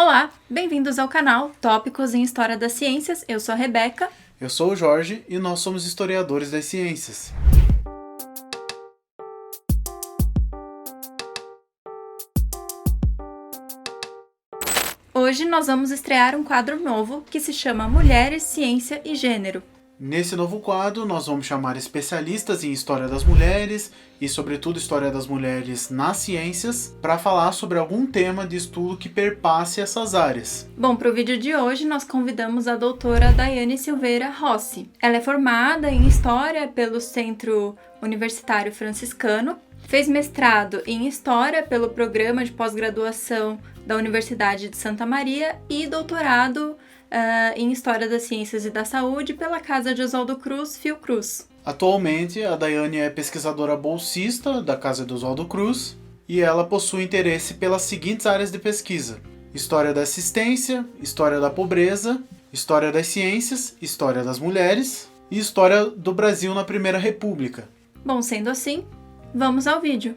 Olá, bem-vindos ao canal Tópicos em História das Ciências. Eu sou a Rebeca. Eu sou o Jorge e nós somos historiadores das ciências. Hoje nós vamos estrear um quadro novo que se chama Mulheres, Ciência e Gênero. Nesse novo quadro, nós vamos chamar especialistas em História das Mulheres e, sobretudo, História das Mulheres nas ciências para falar sobre algum tema de estudo que perpasse essas áreas. Bom, para o vídeo de hoje nós convidamos a doutora Daiane Silveira Rossi. Ela é formada em História pelo Centro Universitário Franciscano, fez mestrado em História pelo Programa de Pós-Graduação da Universidade de Santa Maria e doutorado em História das Ciências e da Saúde pela Casa de Oswaldo Cruz, Fiocruz. Atualmente, a Daiane é pesquisadora bolsista da Casa de Oswaldo Cruz e ela possui interesse pelas seguintes áreas de pesquisa: História da Assistência, História da Pobreza, História das Ciências, História das Mulheres e História do Brasil na Primeira República. Bom, sendo assim, vamos ao vídeo.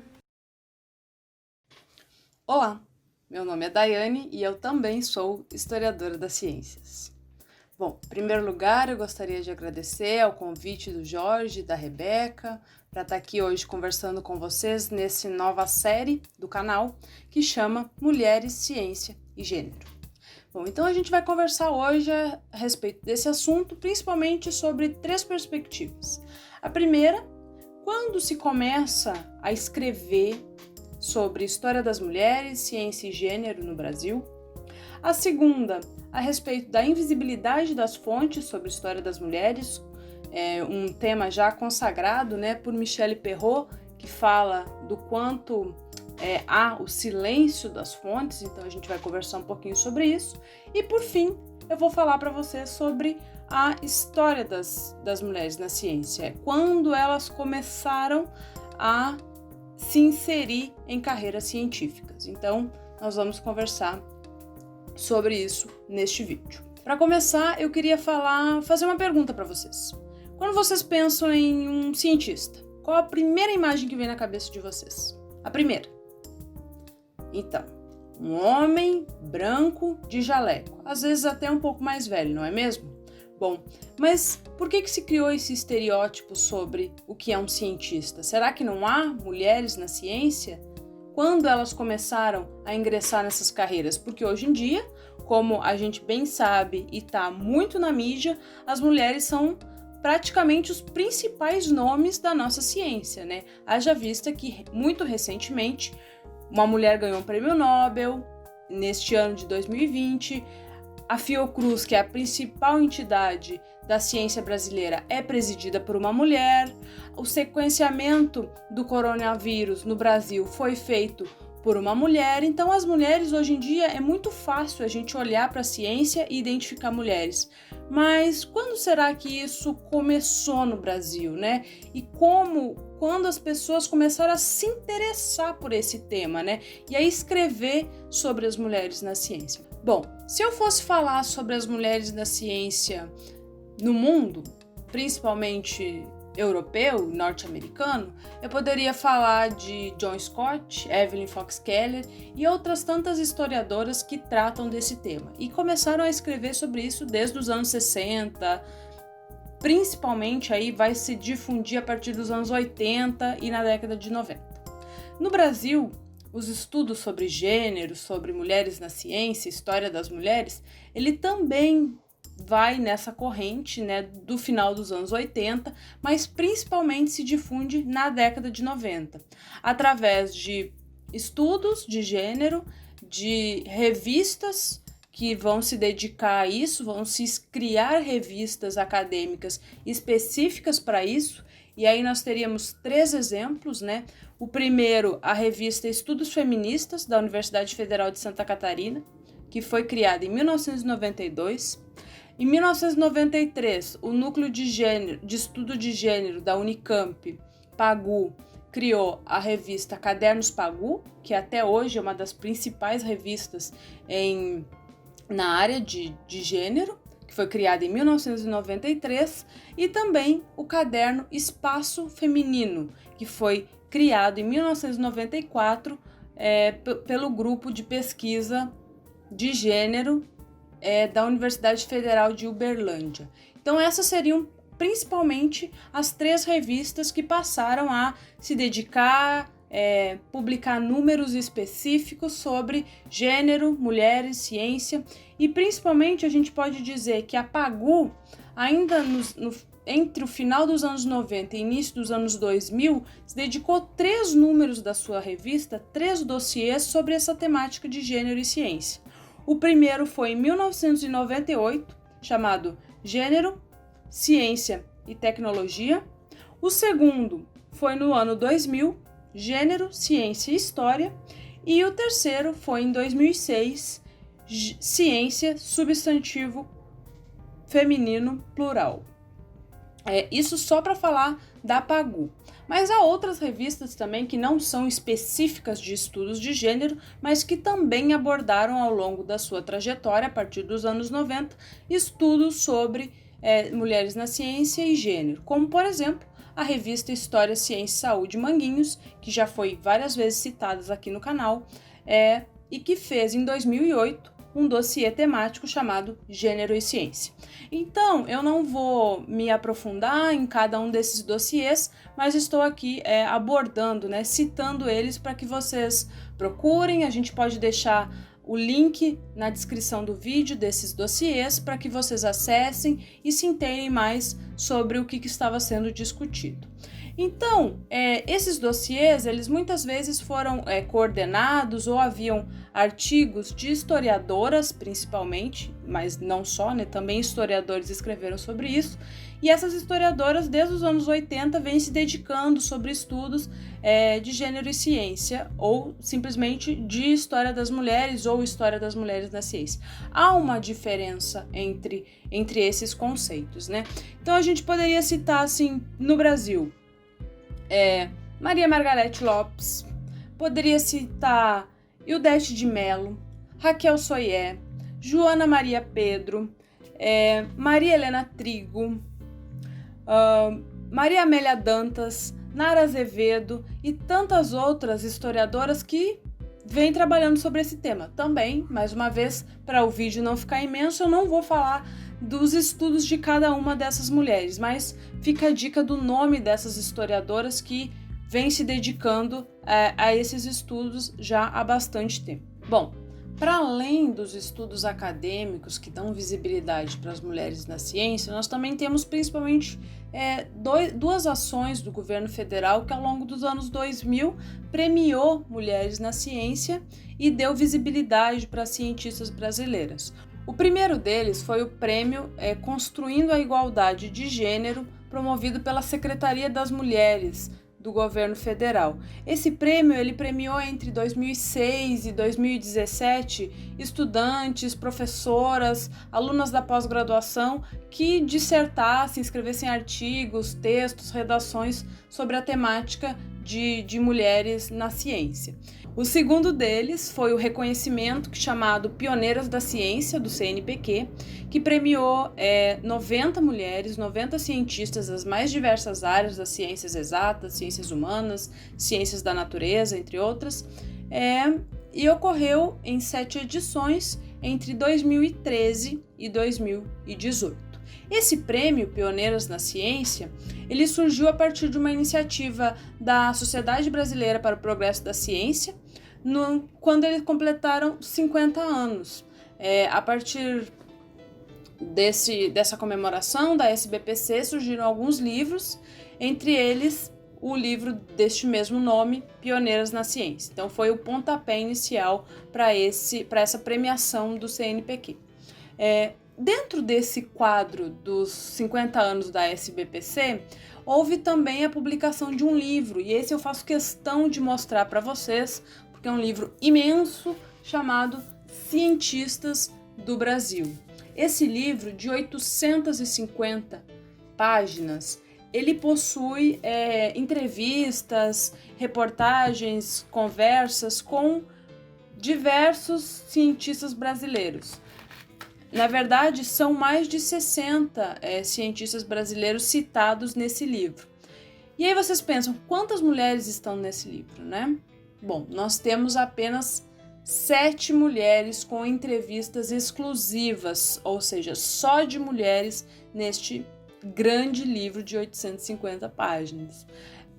Olá, meu nome é Daiane e eu também sou historiadora das ciências. Bom, em primeiro lugar, eu gostaria de agradecer ao convite do Jorge e da Rebeca para estar aqui hoje conversando com vocês nessa nova série do canal que chama Mulheres, Ciência e Gênero. Bom, então a gente vai conversar hoje a respeito desse assunto, principalmente sobre três perspectivas. A primeira, quando se começa a escrever sobre História das Mulheres, Ciência e Gênero no Brasil. A segunda, a respeito da invisibilidade das fontes sobre História das Mulheres, um tema já consagrado, por Michelle Perrot, que fala do quanto há o silêncio das fontes, então a gente vai conversar um pouquinho sobre isso. E por fim, eu vou falar para vocês sobre a história das mulheres na ciência, quando elas começaram a se inserir em carreiras científicas. Então, nós vamos conversar sobre isso neste vídeo. Para começar, eu queria fazer uma pergunta para vocês. Quando vocês pensam em um cientista, qual a primeira imagem que vem na cabeça de vocês? A primeira. Então, um homem branco de jaleco, às vezes até um pouco mais velho, não é mesmo? Bom, mas por que se criou esse estereótipo sobre o que é um cientista? Será que não há mulheres na ciência? Quando elas começaram a ingressar nessas carreiras? Porque hoje em dia, como a gente bem sabe e está muito na mídia, as mulheres são praticamente os principais nomes da nossa ciência, Haja vista que, muito recentemente, uma mulher ganhou um prêmio Nobel, neste ano de 2020, a Fiocruz, que é a principal entidade da ciência brasileira, é presidida por uma mulher. O sequenciamento do coronavírus no Brasil foi feito por uma mulher. Então, as mulheres, hoje em dia, é muito fácil a gente olhar para a ciência e identificar mulheres. Mas quando será que isso começou no Brasil, E quando as pessoas começaram a se interessar por esse tema, E a escrever sobre as mulheres na ciência? Bom, se eu fosse falar sobre as mulheres na ciência no mundo, principalmente europeu, norte-americano, eu poderia falar de John Scott, Evelyn Fox Keller e outras tantas historiadoras que tratam desse tema e começaram a escrever sobre isso desde os anos 60, principalmente aí vai se difundir a partir dos anos 80 e na década de 90. No Brasil, os estudos sobre gênero, sobre mulheres na ciência, história das mulheres, ele também vai nessa corrente, do final dos anos 80, mas principalmente se difunde na década de 90, através de estudos de gênero, de revistas que vão se dedicar a isso, vão se criar revistas acadêmicas específicas para isso, e aí nós teríamos três exemplos, O primeiro, a revista Estudos Feministas, da Universidade Federal de Santa Catarina, que foi criada em 1992. Em 1993, o Núcleo de Estudo de Gênero da Unicamp, PAGU, criou a revista Cadernos PAGU, que até hoje é uma das principais revistas na área de gênero, que foi criada em 1993, e também o caderno Espaço Feminino, que foi criado em 1994 pelo grupo de pesquisa de Gênero da Universidade Federal de Uberlândia. Então essas seriam principalmente as 3 revistas que passaram a se dedicar, publicar números específicos sobre gênero, mulheres, ciência, e principalmente a gente pode dizer que a Pagu, ainda entre o final dos anos 90 e início dos anos 2000, se dedicou 3 números da sua revista, 3 dossiês sobre essa temática de gênero e ciência. O primeiro foi em 1998, chamado Gênero, Ciência e Tecnologia. O segundo foi no ano 2000, Gênero, Ciência e História. E o terceiro foi em 2006, Ciência, Substantivo Feminino Plural. Isso só para falar da Pagu. Mas há outras revistas também que não são específicas de estudos de gênero, mas que também abordaram ao longo da sua trajetória, a partir dos anos 90, estudos sobre mulheres na ciência e gênero, como, por exemplo, a revista História, Ciência e Saúde Manguinhos, que já foi várias vezes citada aqui no canal, e que fez em 2008 um dossiê temático chamado Gênero e Ciência. Então, eu não vou me aprofundar em cada um desses dossiês, mas estou aqui abordando, citando eles para que vocês procurem. A gente pode deixar o link na descrição do vídeo desses dossiês para que vocês acessem e se inteirem mais sobre o que estava sendo discutido. Então, esses dossiês, eles muitas vezes foram coordenados ou haviam artigos de historiadoras, principalmente, mas não só, também historiadores escreveram sobre isso, e essas historiadoras, desde os anos 80, vêm se dedicando sobre estudos de gênero e ciência, ou simplesmente de história das mulheres ou história das mulheres na ciência. Há uma diferença entre esses conceitos, Então, a gente poderia citar, assim, no Brasil, Maria Margarete Lopes, poderia citar Ildete de Mello, Raquel Soyer, Joana Maria Pedro, Maria Helena Trigo, Maria Amélia Dantas, Nara Azevedo e tantas outras historiadoras que vêm trabalhando sobre esse tema. Também, mais uma vez, para o vídeo não ficar imenso, eu não vou falar dos estudos de cada uma dessas mulheres, mas fica a dica do nome dessas historiadoras que vêm se dedicando a esses estudos já há bastante tempo. Bom, para além dos estudos acadêmicos que dão visibilidade para as mulheres na ciência, nós também temos principalmente duas ações do governo federal que ao longo dos anos 2000 premiou mulheres na ciência e deu visibilidade para cientistas brasileiras. O primeiro deles foi o prêmio Construindo a Igualdade de Gênero, promovido pela Secretaria das Mulheres do governo federal. Esse prêmio ele premiou entre 2006 e 2017 estudantes, professoras, alunas da pós-graduação que dissertassem, escrevessem artigos, textos, redações sobre a temática de mulheres na ciência. O segundo deles foi o reconhecimento chamado Pioneiras da Ciência, do CNPq, que premiou 90 mulheres, 90 cientistas das mais diversas áreas das ciências exatas, ciências humanas, ciências da natureza, entre outras, e ocorreu em 7 edições entre 2013 e 2018. Esse prêmio Pioneiras na Ciência, ele surgiu a partir de uma iniciativa da Sociedade Brasileira para o Progresso da Ciência, quando eles completaram 50 anos. A partir dessa comemoração da SBPC surgiram alguns livros, entre eles o livro deste mesmo nome, Pioneiras na Ciência. Então foi o pontapé inicial para essa premiação do CNPq. Dentro desse quadro dos 50 anos da SBPC, houve também a publicação de um livro, e esse eu faço questão de mostrar para vocês, porque é um livro imenso, chamado Cientistas do Brasil. Esse livro, de 850 páginas, ele possui entrevistas, reportagens, conversas com diversos cientistas brasileiros. Na verdade, são mais de 60 cientistas brasileiros citados nesse livro. E aí vocês pensam, quantas mulheres estão nesse livro, Bom, nós temos apenas 7 mulheres com entrevistas exclusivas, ou seja, só de mulheres neste grande livro de 850 páginas.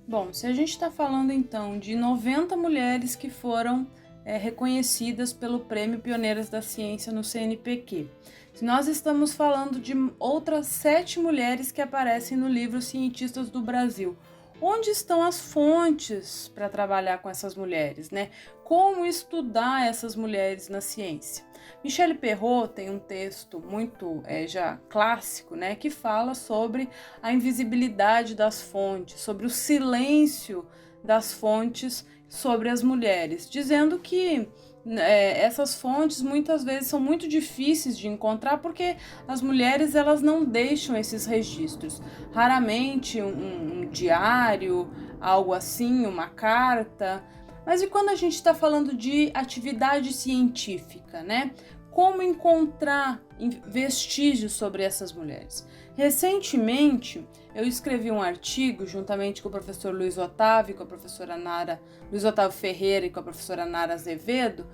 Bom, se a gente está falando então de 90 mulheres que foram reconhecidas pelo Prêmio Pioneiras da Ciência no CNPq, se nós estamos falando de outras 7 mulheres que aparecem no livro Cientistas do Brasil, onde estão as fontes para trabalhar com essas mulheres, né? Como estudar essas mulheres na ciência? Michelle Perrot tem um texto muito já clássico, né, que fala sobre a invisibilidade das fontes, sobre o silêncio das fontes sobre as mulheres, dizendo que essas fontes muitas vezes são muito difíceis de encontrar porque as mulheres elas não deixam esses registros. Raramente um diário, algo assim, uma carta. Mas e quando a gente está falando de atividade científica, né? Como encontrar vestígios sobre essas mulheres? Recentemente, eu escrevi um artigo juntamente com o professor Luiz Otávio, com a professora Luiz Otávio Ferreira e com a professora Nara Azevedo,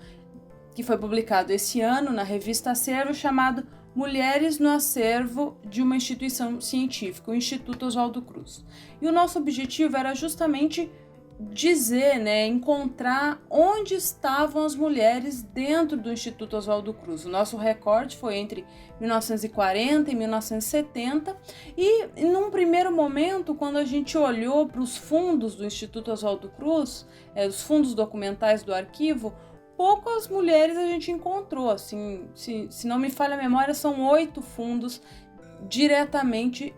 que foi publicado esse ano na revista Acervo, chamado Mulheres no Acervo de uma Instituição Científica, o Instituto Oswaldo Cruz. E o nosso objetivo era justamente dizer, né, encontrar onde estavam as mulheres dentro do Instituto Oswaldo Cruz. O nosso recorte foi entre 1940 e 1970 e num primeiro momento, quando a gente olhou para os fundos do Instituto Oswaldo Cruz, os fundos documentais do arquivo, poucas mulheres a gente encontrou, assim, se não me falha a memória, são 8 fundos diretamente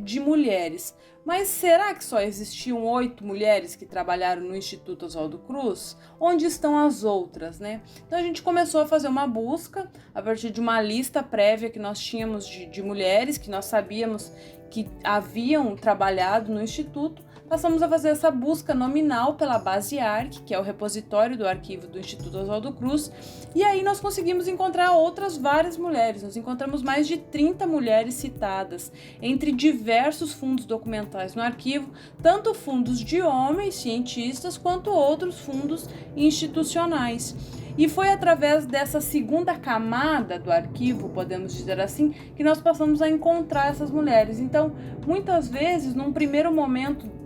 de mulheres. Mas será que só existiam 8 mulheres que trabalharam no Instituto Oswaldo Cruz? Onde estão as outras, né? Então a gente começou a fazer uma busca a partir de uma lista prévia que nós tínhamos de mulheres que nós sabíamos que haviam trabalhado no Instituto. Passamos a fazer essa busca nominal pela base ARC, que é o repositório do arquivo do Instituto Oswaldo Cruz, e aí nós conseguimos encontrar outras várias mulheres. Nós encontramos mais de 30 mulheres citadas, entre diversos fundos documentais no arquivo, tanto fundos de homens cientistas, quanto outros fundos institucionais. E foi através dessa segunda camada do arquivo, podemos dizer assim, que nós passamos a encontrar essas mulheres. Então, muitas vezes, num primeiro momento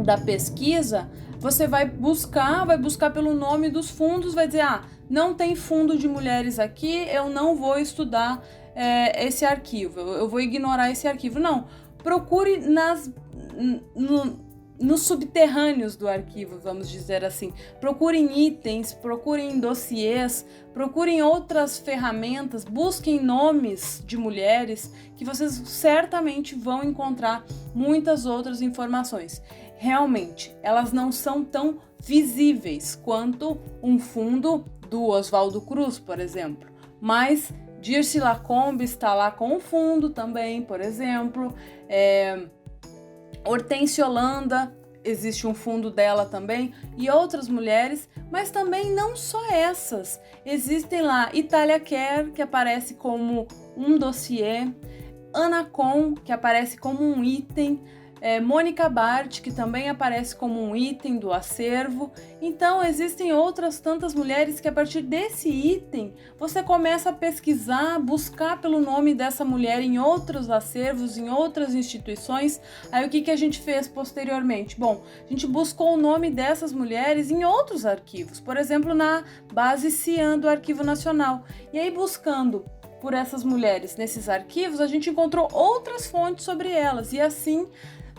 da pesquisa, você vai buscar pelo nome dos fundos, vai dizer, não tem fundo de mulheres aqui, eu não vou estudar esse arquivo, eu vou ignorar esse arquivo. Não, procure nos subterrâneos do arquivo, vamos dizer assim. Procurem itens, procurem dossiês, procurem outras ferramentas, busquem nomes de mulheres que vocês certamente vão encontrar muitas outras informações. Realmente, elas não são tão visíveis quanto um fundo do Oswaldo Cruz, por exemplo. Mas Dirce Lacombe está lá com o fundo também, por exemplo. Hortência Holanda, existe um fundo dela também, e outras mulheres, mas também não só essas. Existem lá Itália Kerr, que aparece como um dossiê, Ana Con, que aparece como um item, Mônica Bart, que também aparece como um item do acervo. Então existem outras tantas mulheres que a partir desse item você começa a pesquisar, buscar pelo nome dessa mulher em outros acervos, em outras instituições. Aí o que a gente fez posteriormente? Bom, a gente buscou o nome dessas mulheres em outros arquivos, por exemplo na base CIAN do Arquivo Nacional. E aí buscando por essas mulheres nesses arquivos, a gente encontrou outras fontes sobre elas, e assim,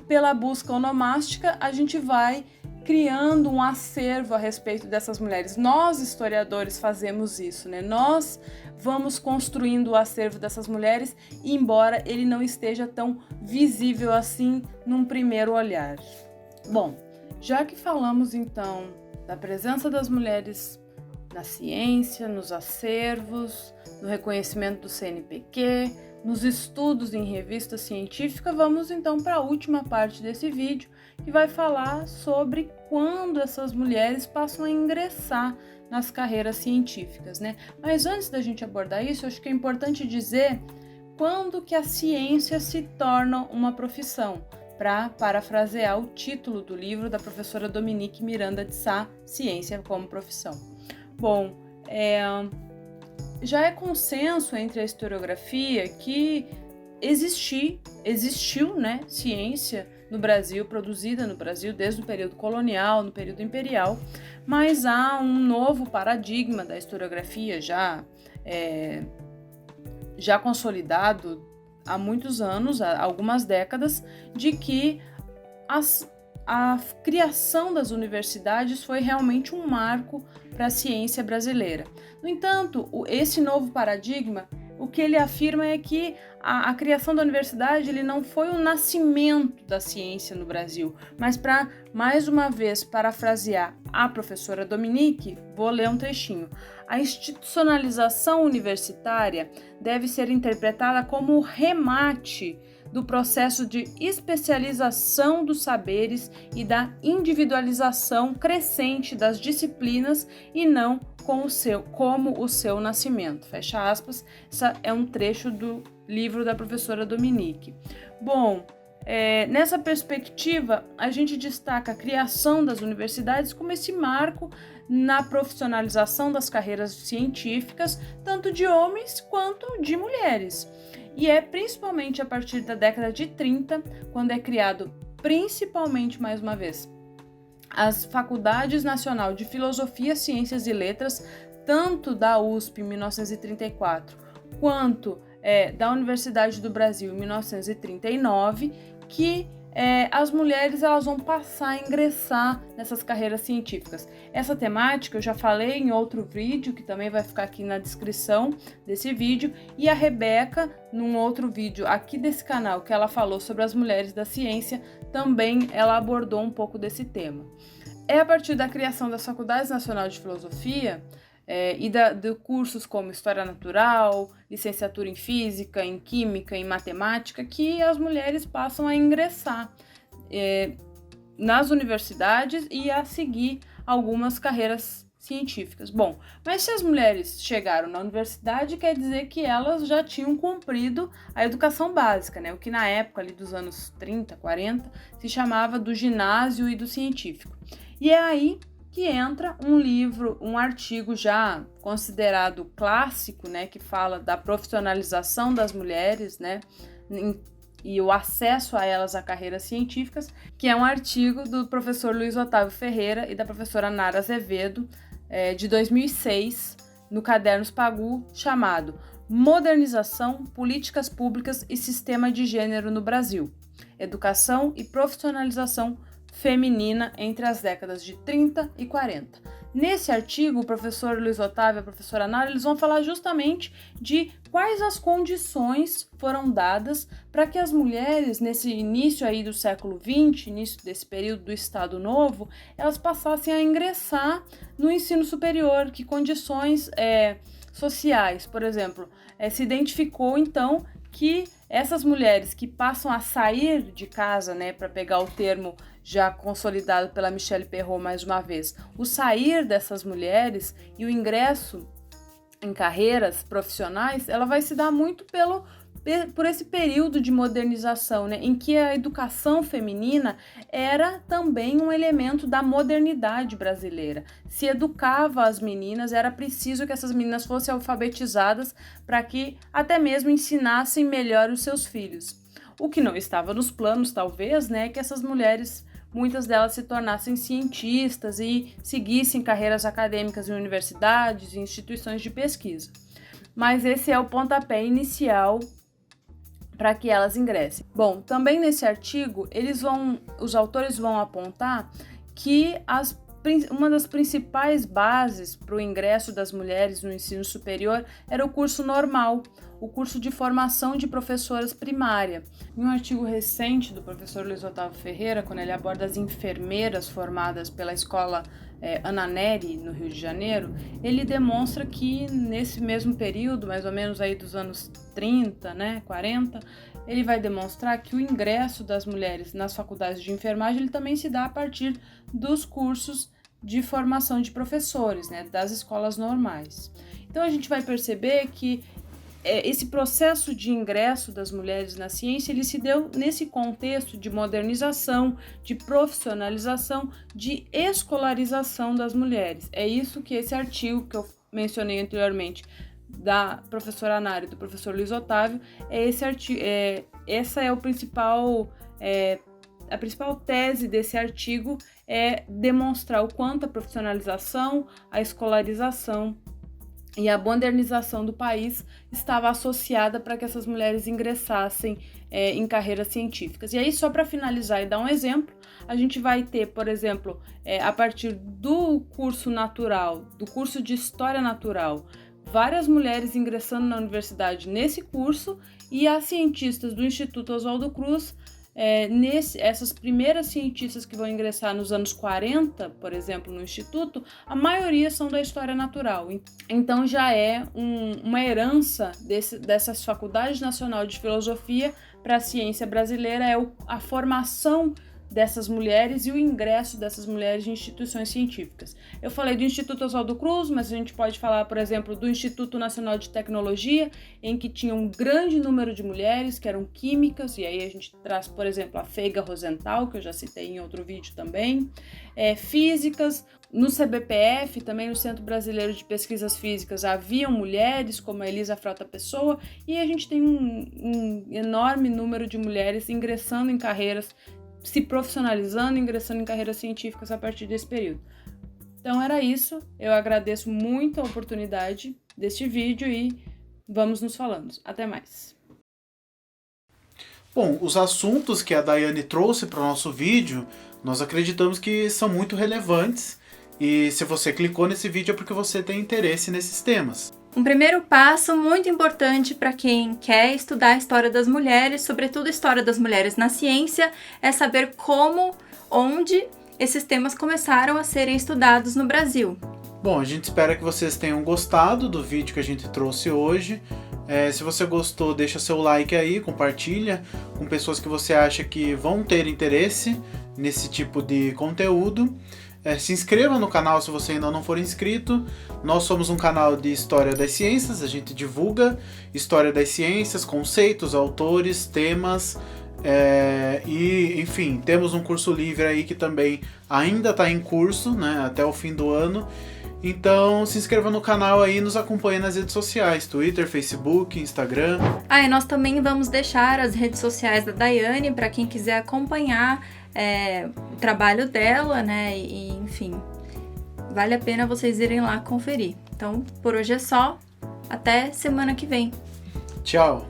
pela busca onomástica, a gente vai criando um acervo a respeito dessas mulheres. Nós, historiadores, fazemos isso, né? Nós vamos construindo o acervo dessas mulheres, embora ele não esteja tão visível assim num primeiro olhar. Bom, já que falamos então da presença das mulheres na ciência, nos acervos, no reconhecimento do CNPq, nos estudos em revista científica, vamos então para a última parte desse vídeo, que vai falar sobre quando essas mulheres passam a ingressar nas carreiras científicas, né? Mas antes da gente abordar isso, eu acho que é importante dizer quando que a ciência se torna uma profissão, para parafrasear o título do livro da professora Dominique Miranda de Sá, Ciência como Profissão. Bom, já é consenso entre a historiografia que existiu, né, ciência no Brasil, produzida no Brasil desde o período colonial, no período imperial, mas há um novo paradigma da historiografia já consolidado há muitos anos, há algumas décadas, de que a criação das universidades foi realmente um marco para a ciência brasileira. No entanto, esse novo paradigma, o que ele afirma é que a criação da universidade ele não foi o nascimento da ciência no Brasil, mas para, mais uma vez, parafrasear a professora Dominique, vou ler um trechinho. A institucionalização universitária deve ser interpretada como o remate do processo de especialização dos saberes e da individualização crescente das disciplinas e não como o seu nascimento. Fecha aspas. Esse é um trecho do livro da professora Dominique. Bom, nessa perspectiva, a gente destaca a criação das universidades como esse marco na profissionalização das carreiras científicas, tanto de homens quanto de mulheres. E é principalmente a partir da década de 30, quando é criado, principalmente, mais uma vez, as Faculdades Nacional de Filosofia, Ciências e Letras, tanto da USP em 1934, quanto da Universidade do Brasil em 1939, que as mulheres elas vão passar a ingressar nessas carreiras científicas. Essa temática eu já falei em outro vídeo, que também vai ficar aqui na descrição desse vídeo, e a Rebeca, num outro vídeo aqui desse canal, que ela falou sobre as mulheres da ciência, também ela abordou um pouco desse tema. É a partir da criação das Faculdades Nacional de Filosofia de cursos como História Natural, licenciatura em Física, em Química, em Matemática, que as mulheres passam a ingressar nas universidades e a seguir algumas carreiras científicas. Bom, mas se as mulheres chegaram na universidade, quer dizer que elas já tinham cumprido a educação básica, né? O que na época ali dos anos 30, 40, se chamava do ginásio e do científico. E é aí que entra um artigo já considerado clássico, né, que fala da profissionalização das mulheres, né, e o acesso a elas a carreiras científicas, que é um artigo do professor Luiz Otávio Ferreira e da professora Nara Azevedo, de 2006, no Cadernos Pagu, chamado Modernização, Políticas Públicas e Sistema de Gênero no Brasil, Educação e Profissionalização Feminina entre as décadas de 30 e 40. Nesse artigo, o professor Luiz Otávio e a professora Nara, eles vão falar justamente de quais as condições foram dadas para que as mulheres, nesse início aí do século XX, início desse período do Estado Novo, elas passassem a ingressar no ensino superior, que condições sociais, por exemplo, se identificou então que essas mulheres que passam a sair de casa, né, para pegar o termo já consolidado pela Michelle Perrot mais uma vez, o sair dessas mulheres e o ingresso em carreiras profissionais, ela vai se dar muito por esse período de modernização, né, em que a educação feminina era também um elemento da modernidade brasileira. Se educava as meninas, era preciso que essas meninas fossem alfabetizadas para que até mesmo ensinassem melhor os seus filhos. O que não estava nos planos, talvez, né, é que essas mulheres, muitas delas se tornassem cientistas e seguissem carreiras acadêmicas em universidades e instituições de pesquisa. Mas esse é o pontapé inicial para que elas ingressem. Bom, também nesse artigo, os autores vão apontar que uma das principais bases para o ingresso das mulheres no ensino superior era o curso normal, o curso de formação de professoras primária. Em um artigo recente do professor Luiz Otávio Ferreira, quando ele aborda as enfermeiras formadas pela escola Ana Nery, no Rio de Janeiro, ele demonstra que nesse mesmo período, mais ou menos aí dos anos 30, né, 40, ele vai demonstrar que o ingresso das mulheres nas faculdades de enfermagem ele também se dá a partir dos cursos de formação de professores, né, das escolas normais. Então a gente vai perceber que esse processo de ingresso das mulheres na ciência, ele se deu nesse contexto de modernização, de profissionalização, de escolarização das mulheres. É isso que esse artigo que eu mencionei anteriormente, da professora Anara e do professor Luiz Otávio, essa é o principal, a principal tese desse artigo, é demonstrar o quanto a profissionalização, a escolarização e a modernização do país estava associada para que essas mulheres ingressassem em carreiras científicas. E aí, só para finalizar e dar um exemplo, a gente vai ter, por exemplo, a partir do curso natural, do curso de História Natural, várias mulheres ingressando na universidade nesse curso, e as cientistas do Instituto Oswaldo Cruz, essas primeiras cientistas que vão ingressar nos anos 40, por exemplo, no Instituto, a maioria são da História Natural. Então já é uma herança dessas Faculdades Nacional de Filosofia para a ciência brasileira, a formação dessas mulheres e o ingresso dessas mulheres em instituições científicas. Eu falei do Instituto Oswaldo Cruz, mas a gente pode falar, por exemplo, do Instituto Nacional de Tecnologia, em que tinha um grande número de mulheres que eram químicas, e aí a gente traz, por exemplo, a Feiga Rosenthal, que eu já citei em outro vídeo também, físicas. No CBPF, também no Centro Brasileiro de Pesquisas Físicas, haviam mulheres como a Elisa Frota Pessoa, e a gente tem um enorme número de mulheres ingressando em carreiras, se profissionalizando, ingressando em carreiras científicas a partir desse período. Então era isso, eu agradeço muito a oportunidade deste vídeo e vamos nos falando. Até mais. Bom, os assuntos que a Daiane trouxe para o nosso vídeo, nós acreditamos que são muito relevantes, e se você clicou nesse vídeo é porque você tem interesse nesses temas. Um primeiro passo muito importante para quem quer estudar a história das mulheres, sobretudo a história das mulheres na ciência, é saber como, onde esses temas começaram a serem estudados no Brasil. Bom, a gente espera que vocês tenham gostado do vídeo que a gente trouxe hoje. Se você gostou, deixa seu like aí, compartilha com pessoas que você acha que vão ter interesse nesse tipo de conteúdo. Se inscreva no canal se você ainda não for inscrito. Nós somos um canal de História das Ciências, a gente divulga História das Ciências, conceitos, autores, temas, e enfim, temos um curso livre aí que também ainda está em curso, né, até o fim do ano. Então se inscreva no canal aí e nos acompanhe nas redes sociais, Twitter, Facebook, Instagram. E nós também vamos deixar as redes sociais da Daiane para quem quiser acompanhar o trabalho dela, né? E enfim, vale a pena vocês irem lá conferir. Então, por hoje é só. Até semana que vem. Tchau!